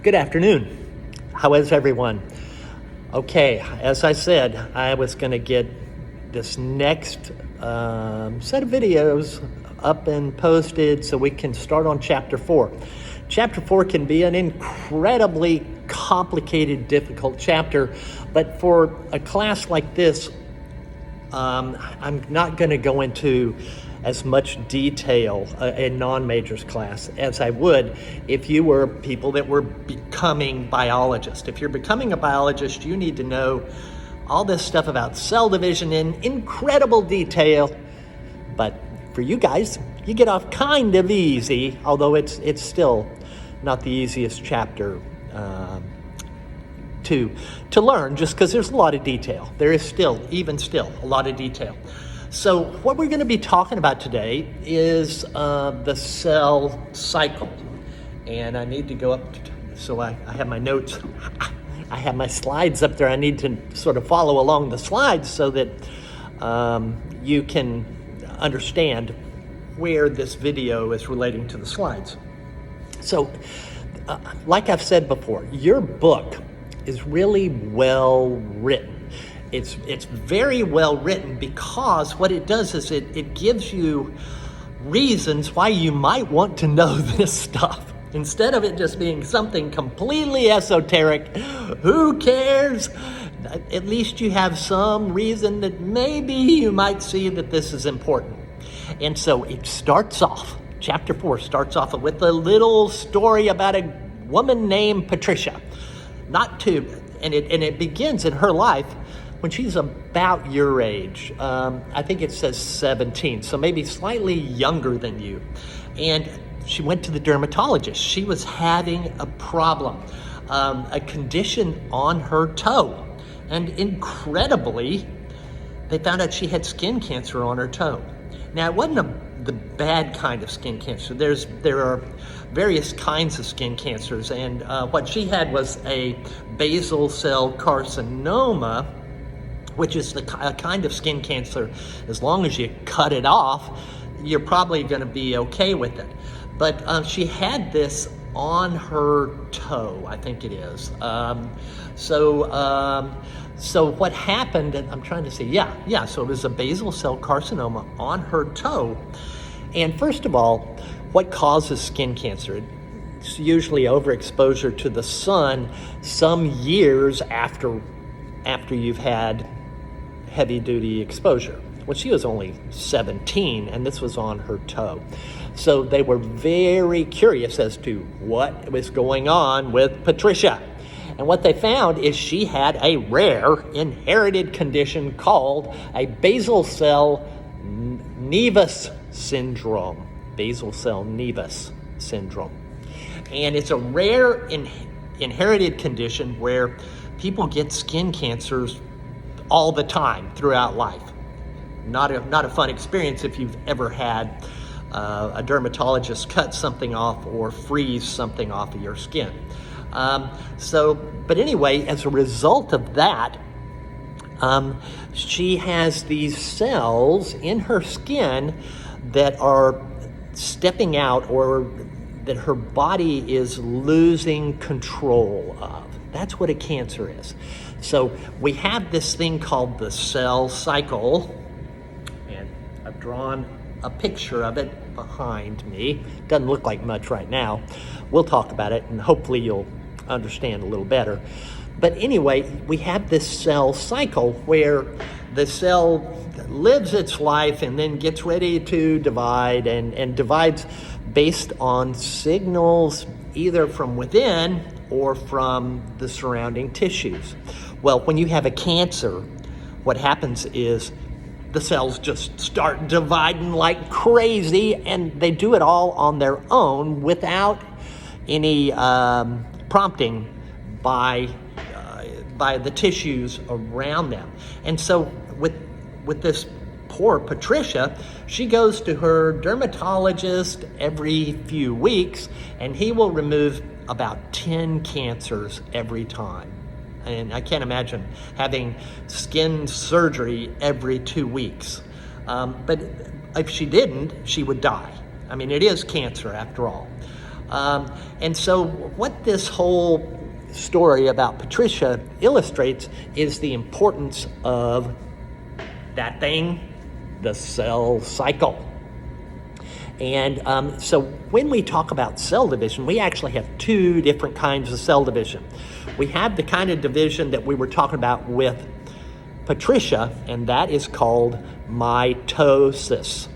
Good afternoon. How is everyone? Okay, as I said, I was going to get this next set of videos up and posted so we can start on Chapter 4. Chapter 4 can be an incredibly complicated, difficult chapter, but for a class like this, I'm not going to go into as much detail in non-majors class as I would if you were people that were becoming biologists. If you're becoming a biologist, you need to know all this stuff about cell division in incredible detail. But for you guys, you get off kind of easy, although it's still not the easiest chapter to learn, just because there's a lot of detail. There is still a lot of detail. So what we're going to be talking about today is the cell cycle. And I need to go up, so I have my notes. I have my slides up there. I need to sort of follow along the slides so that you can understand where this video is relating to the slides. So, like I've said before, your book is really well written. It's very well written because what it does is it gives you reasons why you might want to know this stuff. Instead of it just being something completely esoteric, who cares? At least you have some reason that maybe you might see that this is important. And so it starts off, Chapter 4 starts off with a little story about a woman named Patricia. And it begins in her life when she's about your age. I think it says 17, so maybe slightly younger than you. And she went to the dermatologist. She was having a problem, a condition on her toe. And incredibly, they found out she had skin cancer on her toe. Now, it wasn't the bad kind of skin cancer. There are various kinds of skin cancers, and what she had was a basal cell carcinoma, which is a kind of skin cancer. As long as you cut it off, you're probably going to be okay with it. But she had this on her toe, I think it is. So what happened, and I'm trying to see, so it was a basal cell carcinoma on her toe. And first of all, what causes skin cancer? It's usually overexposure to the sun some years after you've had heavy-duty exposure. Well, she was only 17, and this was on her toe. So they were very curious as to what was going on with Patricia. And what they found is she had a rare inherited condition called a basal cell nevus syndrome. Basal cell nevus syndrome. And it's a rare inherited condition where people get skin cancers all the time throughout life. Not a fun experience if you've ever had a dermatologist cut something off or freeze something off of your skin. But anyway, as a result of that, she has these cells in her skin that are stepping out, or that her body is losing control of. That's what a cancer is. So we have this thing called the cell cycle, and I've drawn a picture of it behind me. Doesn't look like much right now. We'll talk about it, and hopefully you'll understand a little better. But anyway, we have this cell cycle where the cell lives its life and then gets ready to divide, and divides based on signals either from within or from the surrounding tissues. Well, when you have a cancer, what happens is the cells just start dividing like crazy, and they do it all on their own without any prompting by the tissues around them. And so with this poor Patricia, she goes to her dermatologist every few weeks, and he will remove about 10 cancers every time. And I can't imagine having skin surgery every 2 weeks. But if she didn't, she would die. I mean, it is cancer after all. And so what this whole story about Patricia illustrates is the importance of that thing, the cell cycle. And so when we talk about cell division, we actually have two different kinds of cell division. We have the kind of division that we were talking about with Patricia, and that is called mitosis.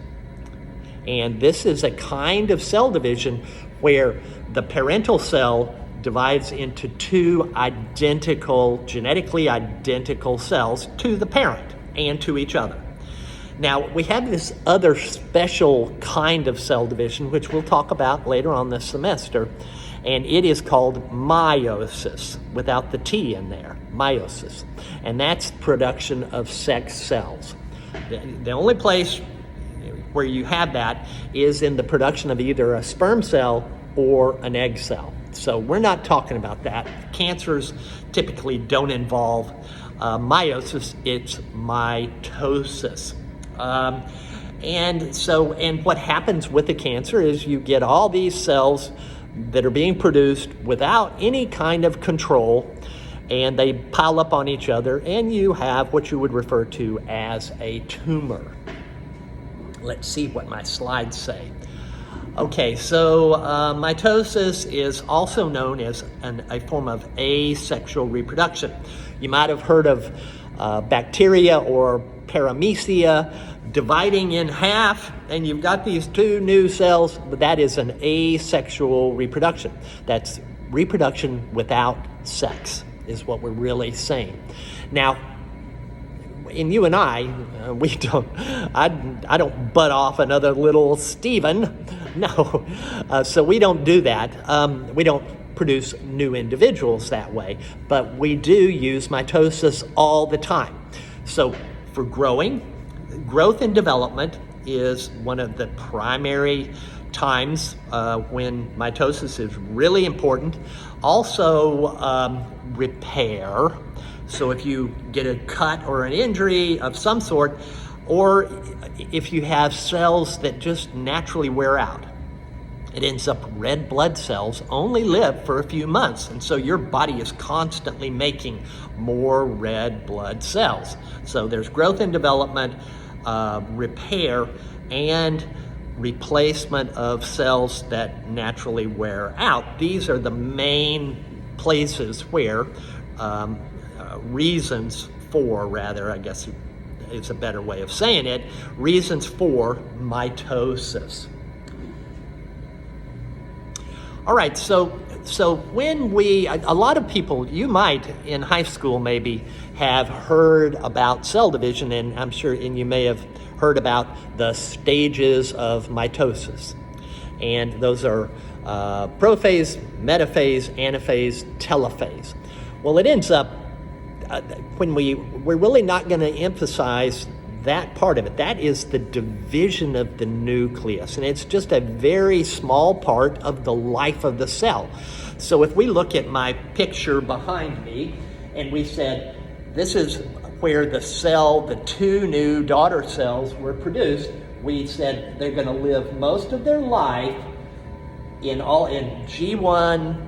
And this is a kind of cell division where the parental cell divides into two genetically identical cells to the parent and to each other. Now, we have this other special kind of cell division, which we'll talk about later on this semester, and it is called meiosis, without the T in there, meiosis. And that's production of sex cells. The only place where you have that is in the production of either a sperm cell or an egg cell. So we're not talking about that. Cancers typically don't involve meiosis, it's mitosis. And what happens with the cancer is you get all these cells that are being produced without any kind of control, and they pile up on each other, and you have what you would refer to as a tumor. Let's see what my slides say. Okay, so mitosis is also known as a form of asexual reproduction. You might have heard of bacteria or paramecia dividing in half, and you've got these two new cells, but that is an asexual reproduction. That's reproduction without sex, is what we're really saying. Now, in you and I don't butt off another little Stephen. No, so we don't do that. We don't produce new individuals that way, but we do use mitosis all the time. So for growth and development is one of the primary times when mitosis is really important. Also, repair. So if you get a cut or an injury of some sort, or if you have cells that just naturally wear out, it ends up red blood cells only live for a few months. And so your body is constantly making more red blood cells. So there's growth and development, repair, and replacement of cells that naturally wear out. These are the main places where reasons for is a better way of saying it, reasons for mitosis. All right, so when a lot of people, you might in high school maybe have heard about cell division, and I'm sure, and you may have heard about the stages of mitosis. And those are prophase, metaphase, anaphase, telophase. Well, it ends up, when we're really not going to emphasize that part of it. That is the division of the nucleus, and it's just a very small part of the life of the cell. So if we look at my picture behind me, and we said, this is where the two new daughter cells were produced, we said they're going to live most of their life in G1,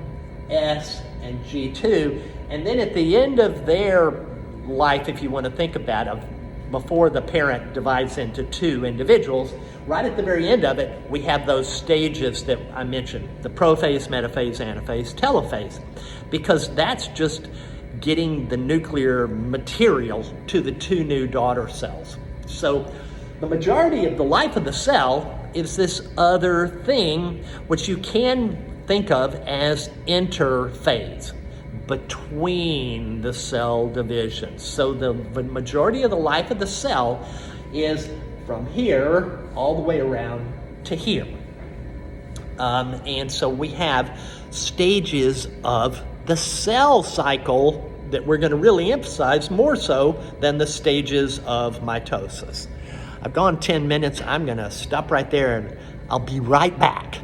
S, and G2, and then at the end of their life, if you want to think about it, before the parent divides into two individuals, right at the very end of it, we have those stages that I mentioned, the prophase, metaphase, anaphase, telophase, because that's just getting the nuclear material to the two new daughter cells. So the majority of the life of the cell is this other thing, which you can think of as interphase, between the cell divisions. So the majority of the life of the cell is from here all the way around to here. And so we have stages of the cell cycle that we're going to really emphasize more so than the stages of mitosis. I've gone 10 minutes. I'm going to stop right there and I'll be right back.